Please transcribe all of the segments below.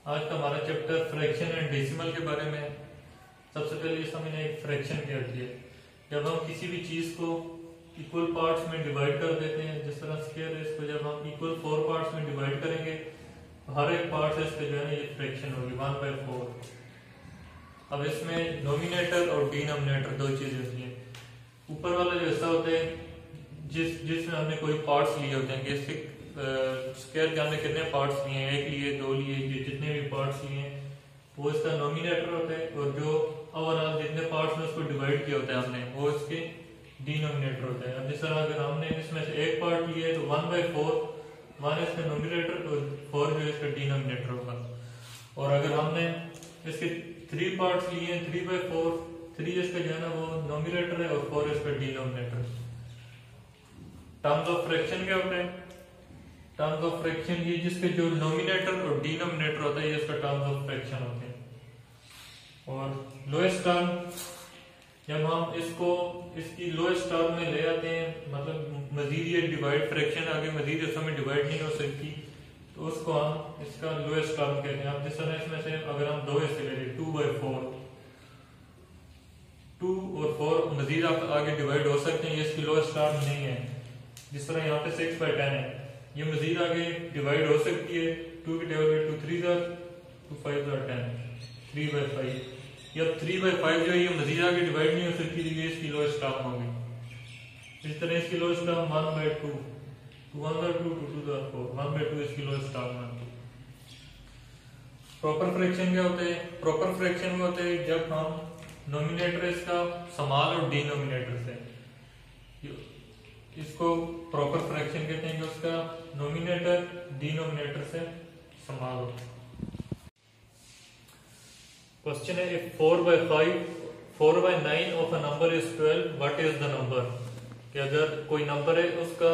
आज का हमारा चैप्टर फ्रैक्शन एंड डेसिमल के बारे में है। सबसे पहले समझना एक फ्रैक्शन क्या होती है। जब हम किसी भी चीज को इक्वल पार्ट्स में डिवाइड कर देते हैं, जिस तरह स्क्वायर है, इसको जब हम इक्वल 4 पार्ट्स में डिवाइड करेंगे तो हर एक पार्ट से इसके जो है ये फ्रैक्शन होगी 1/4। अब इसमें नोमिनेटर और डिनोमिनेटर दो चीजें होती हैं। ऊपर वाला जो हिस्सा होता है जिसमें हमने कोई पार्ट्स लिए होते हैं, जैसे स्क्वायर के हमने कितने पार्ट्स लिए हैं, 1 लिए, 2 लिए, ये जितने भी पार्ट्स लिए हैं वो इसका नोमिनेटर होता है, और जो ओवरऑल जितने पार्ट्स में उसको डिवाइड किया होता है हमने वो इसके डिनोमिनेटर होता है। अब जिस तरह अगर हमने इसमें से एक पार्ट लिया है तो 1/4 1 इसका नोमिनेटर और 4 जो है इसका डिनोमिनेटर होगा। और अगर हमने इसके 3 पार्ट्स लिए हैं 3/4 3 इसका जो है ना वो नोमिनेटर है और 4 इसका डिनोमिनेटर। टर्म्स ऑफ फ्रैक्शन क्या होता है? टर्म्स ऑफ फ्रैक्शन ये जिसके जो नोमिनेटर और डिनोमिनेटर होता है ये इसका टर्म्स ऑफ फ्रैक्शन होते हैं। और लोएस्ट टर्म जब हम इसको इसकी लोएस्ट टर्म में ले आते हैं, मतलब मजीद ये डिवाइड फ्रैक्शन आगे मजीद हिस्सों में डिवाइड नहीं हो सकती, तो उसको हम इसका लोएस्ट टर्म कहते हैं। अब जिस तरह इसमें से अगर हम 2 हिस्से ले लें 2/4 2 और 4 मजीद आगे डिवाइड हो सकते हैं, ये इसकी लोएस्ट टर्म नहीं है। जिस तरह यहाँ पे 6/10 है, ये मजीद आगे डिवाइड हो सकती है। 2 की टेबल में 2 3 2 5 10 3/5। या 3/5 जो है ये मजीद आगे डिवाइड नहीं हो सकती, ये इसकी लोएस्ट टर्म होगी। इस तरह इसकी लोएस्ट टर्म 1/2 1/2 2 4 1/2 इसकी लोएस्ट टर्म होगी। प्रॉपर फ्रैक्शन क्या होते हैं? प्रॉपर फ्रैक्शन वो होते हैं जब हम नोमिनेटर इसका स्मॉल और डिनोमिनेटर से, इसको प्रॉपर फ्रैक्शन कहते हैं कि उसका नोमिनेटर डिनोमिनेटर से स्मॉल हो। क्वेश्चन है, if 4/9 of a number is 12, what is the number? कि अगर कोई नंबर है उसका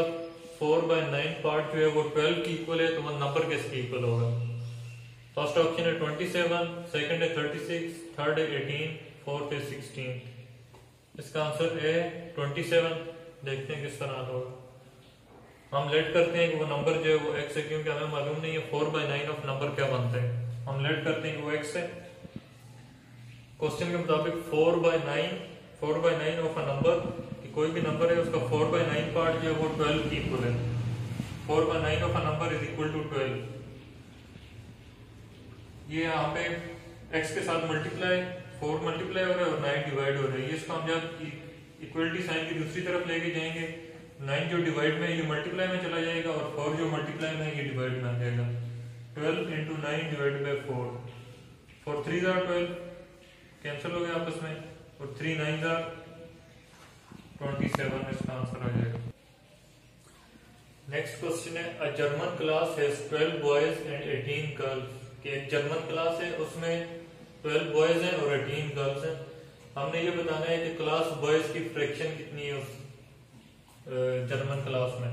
4/9 पार्ट जो है वो 12 की इक्वल है तो वो नंबर किसके इक्वल होगा? फर्स्ट ऑप्शन है 27, सेकंड है 36, थर्ड है 18, फोर्थ है 16। इसका आंसर है 27। देखते हैं किस तरह होगा। हम लेट करते हैं कि वो नंबर जो है वो x है, क्योंकि हमें मालूम नहीं है 4/9 ऑफ नंबर क्या बनता है। हम लेट करते हैं कि वो x है। क्वेश्चन के मुताबिक 4/9 ऑफ अ नंबर, कि कोई भी नंबर है उसका 4/9 पार्ट जो है वो 12 की इक्वल है। 4/9 of a number is equal to 12। ये यहाँ पे x के साथ मल्टीप्लाई 4 मल्टीप्लाई हो रहा है और 9 डिवाइड हो रहा है। ये इसको हम जब इक्वलिटी साइन की दूसरी तरफ लेके जाएंगे, 9 जो डिवाइड में ये मल्टीप्लाई में चला जाएगा और 4 जो मल्टीप्लाई में ये डिवाइड में आ जाएगा। 12 into 9 divide by 4 4 3 are 12 cancel हो गया आपस में, और 3 9 are 27 इसका आंसर आ जाएगा। नेक्स्ट क्वेश्चन है, a German class has 12 boys and 18 girls. कि एक जर्मन क्लास है उसमें 12 बॉयज हैं और 18 गर्ल्स हैं। हमने ये बताना है कि क्लास बॉयज की फ्रैक्शन कितनी है उस जर्मन क्लास में।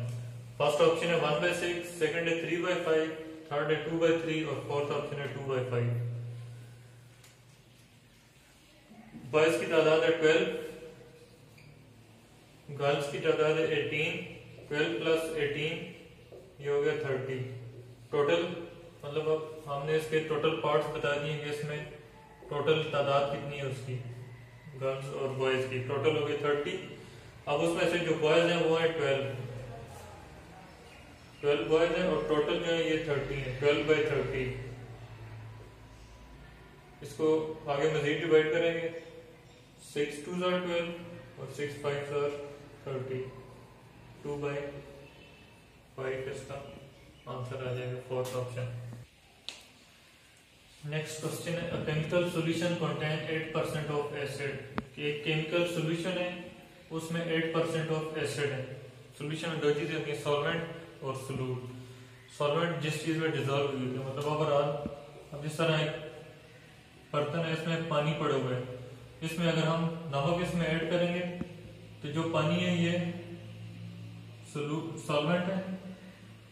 फर्स्ट ऑप्शन है 1/6, सेकंड है 3/5, थर्ड है 2/3 और फोर्थ ऑप्शन है 2/5। बॉयज की तादाद है 12, गर्ल्स की तादाद है 18, 12 प्लस 18 ये हो गया 30। टोटल मतलब अब हमने इसके टोटल पार्ट्स बता दिए कि इसमें टोटल तादाद कितनी है उसकी, गर्ल्स और बॉयज की टोटल हो गई 30। अब उसमें से जो बॉयज हैं वो है 12 बॉयज हैं और टोटल जो है ये 30 है। 12/30 इसको आगे मजीद डिवाइड करेंगे। 6 2s are 12 और 6 5s are 30। 2/5 इसका आंसर आ जाएगा, फोर्थ ऑप्शन। नेक्स्ट क्वेश्चन है, a chemical solution contain 8% of acid. एक केमिकल सॉल्यूशन है उसमें 8% ऑफ एसिड है। सॉल्यूशन में दो चीजें होती हैं, सॉल्वेंट और सोलूट। सॉल्वेंट जिस चीज में डिजोल्व हुई होती है, मतलब ओवरऑल अब जिस तरह एक बर्तन है इसमें पानी पड़े हुए है, इसमें अगर हम नमक इसमें ऐड करेंगे तो जो पानी है ये सॉल्वेंट है,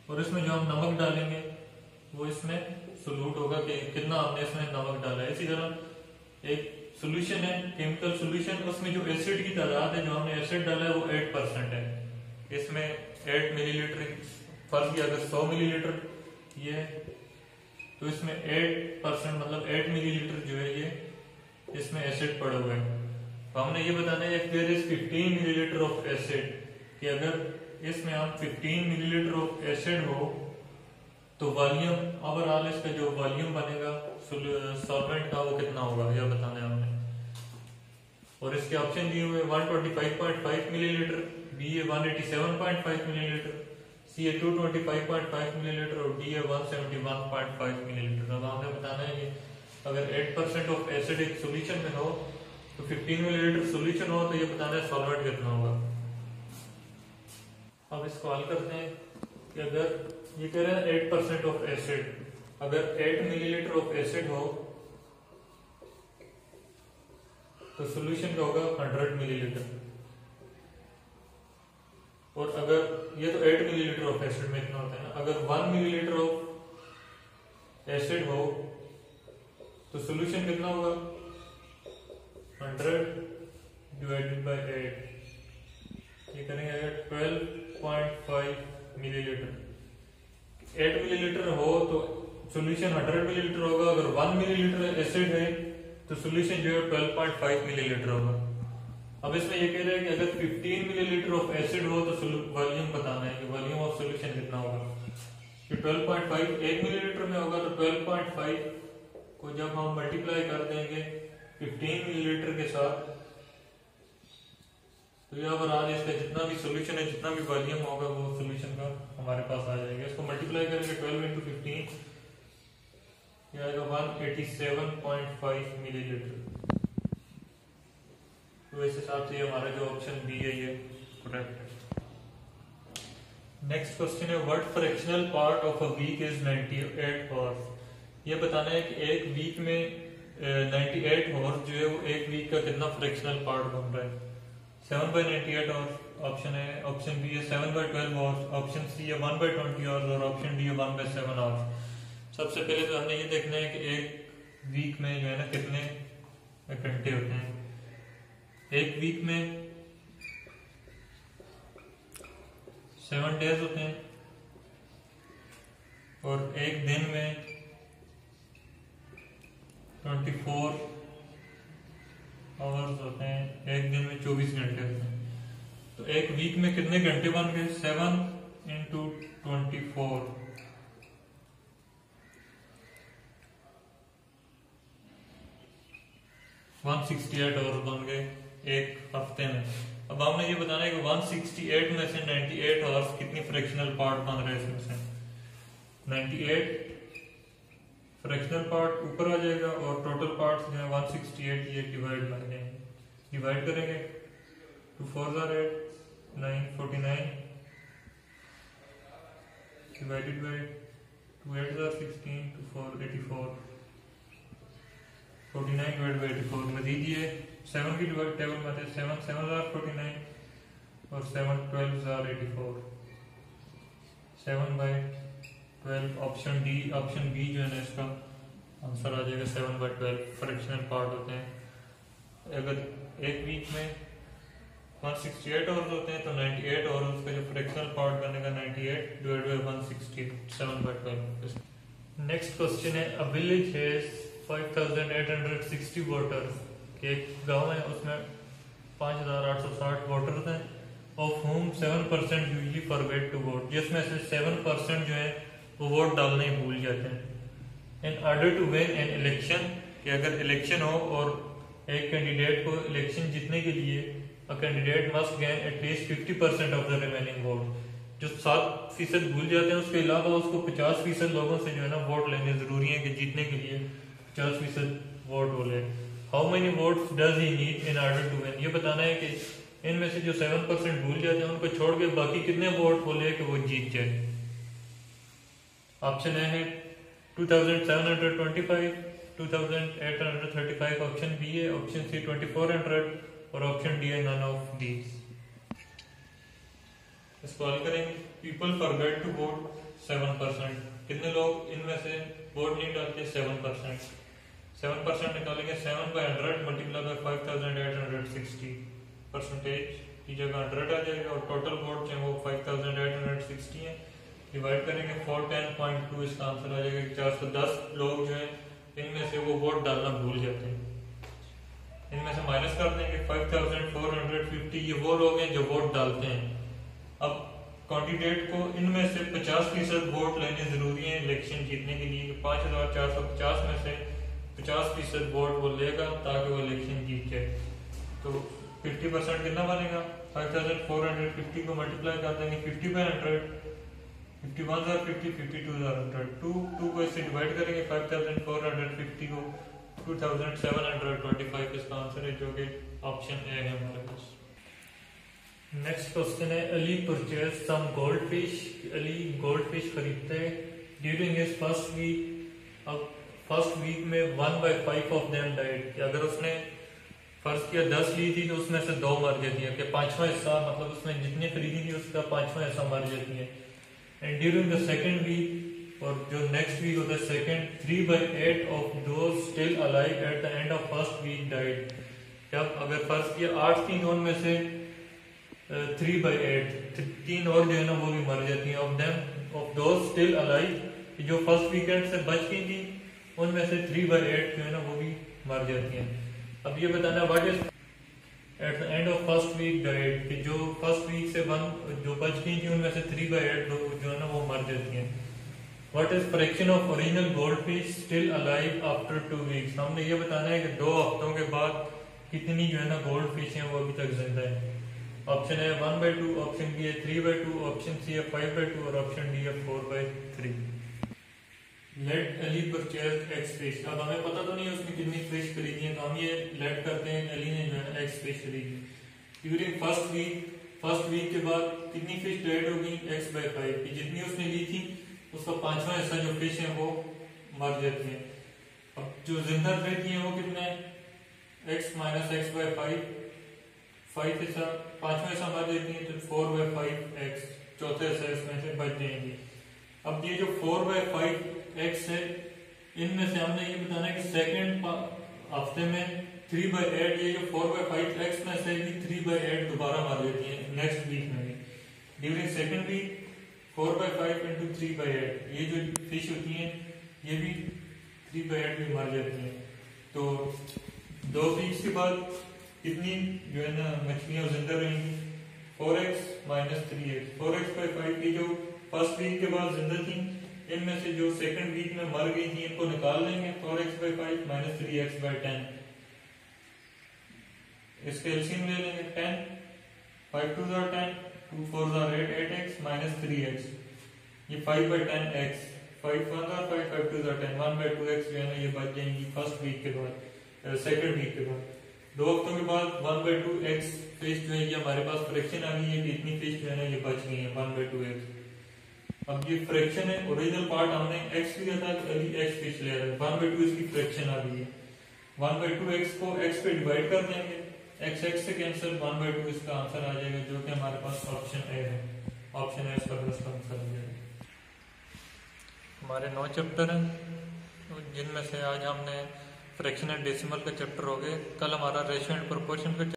और इसमें जो हम नमक डालेंगे वो इसमें सोलूट होगा कि कितना हमने इसमें नमक डाला है। इसी तरह एक सॉल्यूशन है केमिकल सॉल्यूशन, उसमें जो एसिड की तादाद है जो हमने एसिड डाला है वो 8% है। इसमें 8 मिलीलीटर, फर्ज किया अगर 100 मिलीलीटर ये तो इसमें 8% मतलब 8 मिलीलीटर जो है ये इसमें एसिड पड़ा हुआ है। तो हमने ये बताना है if there is 15 millilitre of acid, कि अगर इसमें हम 15 मिलीलीटर ऑफ एसिड हो तो वॉल्यूम ओवरऑल इसका जो वॉल्यूम बनेगा सॉल्वेंट का वो कितना होगा यह बताना है हमने। और इसके ऑप्शन दिए हुए 125.5 मिलीलीटर, बी है 187.5 मिलीलीटर, सी है 225.5 मिलीलीटर और डी है 171.5 मिलीलीटर। अब हमने बताना है कि अगर 8% ऑफ एसिड एक सोल्यूशन में हो तो 15 मिलीलीटर सोल्यूशन हो तो ये बताना है सॉल्वेंट कितना होगा। अब इसको हल करते हैं कि अगर ये कह रहे हैं 8% ऑफ एसिड, अगर 8 मिलीलीटर ऑफ एसिड हो तो सोल्यूशन का होगा 100 मिलीलीटर। और अगर ये तो 8 मिलीलीटर ऑफ एसिड में इतना होता है ना, अगर 1 मिलीलीटर ऑफ एसिड हो तो सोल्यूशन कितना होगा 100 डिवाइडेड बाय 8, ये करेंगे अगर 12.5 मिलीलीटर। 8 मिलीलीटर हो तो सोल्यूशन 100 मिलीलीटर होगा, अगर 1 मिलीलीटर एसिड है तो सोल्यूशन जो है 12.5 मिलीलीटर होगा। अब इसमें ये कह रहे हैं कि अगर 15 मिलीलीटर ऑफ एसिड हो तो वॉल्यूम बताना है कि वॉल्यूम ऑफ सोल्यूशन कितना होगा। कि 12.5 1 मिलीलीटर में होगा तो 12.5 को जब हम मल्टीप्लाई कर देंगे 15 मिलीलीटर के साथ तो यहाँ पर आज इसका जितना भी सोल्यूशन है, जितना भी वॉल्यूम होगा वो सोल्यूशन का हमारे पास आ जाएगा। इसको मल्टीप्लाई करेंगे 12 इंटू 15, यह आएगा 187.5 मिलीलीटर। तो इस हिसाब से हमारा जो ऑप्शन बी है ये करेक्ट है। नेक्स्ट क्वेश्चन है what fractional part of a week is 98 hours. ये बताना है कि एक वीक में 98 हॉर्स जो है वो एक वीक का कितना फ्रैक्शनल पार्ट बन रहा है। 7/98 हॉर्स ऑप्शन है, ऑप्शन बी है 7/12 हॉर्स, ऑप्शन सी है 1/20 हॉर्स और ऑप्शन डी है 1/7 हॉर्स। सबसे पहले तो हमने ये देखना है कि एक वीक में जो है ना कितने घंटे होते हैं। एक वीक में 7 डेज होते हैं और एक दिन में 24 आवर्स होते हैं, एक दिन में 24 घंटे होते हैं। तो एक वीक में कितने घंटे बन गए 7 इंटू 24, 168 आवर्स बन गए एक हफ्ते में। अब हमने ये बताना है कि 168 में से 98 आवर्स कितनी फ्रैक्शनल पार्ट बन रहे हैं। इसमें से 98 फ्रैक्शनल पार्ट ऊपर आ जाएगा और टोटल पार्ट्स जो है 168 ये डिवाइड कर देंगे, डिवाइड करेंगे 2 4 are 8 9 49 divided by 2 8 are 16 2 4 84 49 divide by 84 में दीजिए 7 की डिवाइड टेबल में थे 7 7 are 49 और 7 12 are 84, 7/12 option D, option B जो है ना इसका आंसर आ जाएगा 7/12 फ्रैक्शनल पार्ट होते हैं। अगर एक वीक में 168 आवर्स होते हैं तो 98 आवर्स का जो फ्रैक्शनल पार्ट बनेगा 98 डिवाइडेड बाय 160 7/12। नेक्स्ट क्वेश्चन है अ विलेज हैज 5860 वोटर्स। एक गांव है उसमें 5860 वोटर्स हैं of whom 7% usually forget to vote, जिसमें से 7% जो है वो वोट डालने ही भूल जाते हैं। In order to win an election, कि अगर इलेक्शन हो और एक कैंडिडेट को इलेक्शन जीतने के लिए a candidate must gain at least 50% of the remaining vote. जो 7% भूल जाते हैं उसके अलावा उसको 50% लोगों से जो है ना वोट लेने जरूरी है कि जीतने के लिए 50% वोट हो ले। How many votes does he need in order to win, ये बताना है कि इनमें से जो 7% भूल जाते हैं उनको छोड़ के बाकी कितने वोट हो ले कि वो जीत जाए। ऑप्शन ए है 2725, 2835, ऑप्शन बी है, ऑप्शन सी 2400 और ऑप्शन डी है नन ऑफ दीज। इसको हल करेंगे। पीपल फॉरगेट टू वोट 7%, कितने लोग इनमें से वोट नहीं डालते 7%। 7% निकालेंगे 7/100 मल्टीप्लाई बाय 5860, परसेंटेज की जगह 100 आ जाएगा और टोटल वोट जो है वो 5860 है। डिवाइड करेंगे 410.2, इसका आंसर आ जाएगा 410 लोग जो है इनमें से वो वोट डालना भूल जाते हैं। इनमें से माइनस कर देंगे 5450, ये वो लोग हैं जो वोट डालते हैं। अब कैंडिडेट को इनमें से 50% वोट लेने जरूरी है इलेक्शन जीतने के लिए। 5450 में से 50% वोट वो लेगा ताकि वो इलेक्शन जीत जाए। तो 50% कितना बनेगा? 5450 को मल्टीप्लाई कर देंगे 50 by 100, 51 are 50, 52 are 100, 2 को इससे डिवाइड करेंगे 5450 को 2725, इसका आंसर है जो कि ऑप्शन ए है हमारे पास। नेक्स्ट क्वेश्चन है Ali purchase some gold fish. Ali gold fish खरीदते हैं ड्यूरिंग हिज फर्स्ट वीक। अब फर्स्ट वीक में 1/5 ऑफ देम डाइड, कि अगर उसने फर्स्ट किया 10 ली थी तो उसमें से 2 मर जाती है, कि 5वां हिस्सा मतलब उसने जितनी खरीदी थी उसका 5वां हिस्सा मर जाती है। And during the second week, और जो नेक्स्ट वीक होता है second, 3/8 of those still alive at the end of first week died. जब अगर फर्स्ट किया 8 थी तो उनमें से 3/8 3 और जो है ना वो भी मर जाती हैं। ऑफ दोज स्टिल अलाइव, जो फर्स्ट वीकेंड से बच गई थी उनमें से 3/8 जो है ना वो भी मर जाती हैं। अब ये बताना what is at the end of first week died, कि जो फर्स्ट वीक से जो बच गई थी उनमें से 3/8 जो है ना वो मर जाती हैं। What is fraction of original gold fish still alive after 2 weeks. हमने ये बताना है कि 2 हफ्तों के बाद कितनी जो है ना गोल्ड फिश हैं वो अभी तक जिंदा है। ऑप्शन है 1/2, ऑप्शन बी है 3/2, ऑप्शन सी है 5/2 और ऑप्शन डी है 4/3। Let Ali purchase X fish. अब हमें पता तो नहीं है उसने कितनी फिश खरीदी है, तो हम ये लेट करते हैं अली ने जो है ना एक्स फिश खरीदी। ड्यूरिंग फर्स्ट वीक के बाद कितनी फिश डेड होगी? x/5, कि जितनी उसने ली थी उसका 5वां हिस्सा जो फिश है वो मर जाती है। अब जो जिंदा रहती है वो कितने? x - x/5, 5 हिस्सा 5वां हिस्सा मर जाती है तो 4/5x चौथे हिस्से इसमें से बच जाएंगे। अब ये जो 4/5x है इनमें से हमने ये बताना है कि सेकेंड हफ्ते में 3/8, ये जो 4/5x में से भी 3/8 दोबारा मर जाती है नेक्स्ट वीक में भी। ड्यूरिंग सेकेंड वीक 4/5 into 3/8, ये जो फिश होती हैं ये भी 3/8 भी मर जाती हैं। तो 2 वीक्स के बाद कितनी जो है ना मछलियां जिंदा रहेंगी? 4x - 3x, 4x/5 की जो फर्स्ट वीक के बाद जिंदा थी इनमें से जो सेकंड वीक में मर गई थी इनको निकाल लेंगे। 4x/5 - 3x/10, इसके एलसीएम ले लेंगे 10, 5 2 are 10, 2 4 are 8, 8x - 3x, ये 5/10x, 5 1 are 5, 5 2 are 10, 1/2x जो है ना ये बच जाएंगी फर्स्ट वीक के बाद, सेकंड वीक के बाद। 2 हफ्तों के बाद 1/2x फिश जो है ये हमारे पास फ्रैक्शन आ गई है कि इतनी फिश जो है ना ये बच गई है 1/2x। अब ये फ्रैक्शन है, ओरिजिनल पार्ट हमने x लिया था, अभी x फिश ले रहे हैं, 1/2 इसकी फ्रैक्शन आ गई है। 1/2x को x पे डिवाइड कर देंगे, x से कैंसिल, 1/2 इसका आंसर आ जाएगा जो कि हमारे पास ऑप्शन ए है। ऑप्शन ए इसका बेस्ट आंसर आ जाएगा। हमारे 9 चैप्टर हैं जिनमें से आज हमने फ्रैक्शन एंड डेसिमल का चैप्टर हो गए। कल हमारा रेशियो एंड प्रोपोर्शन का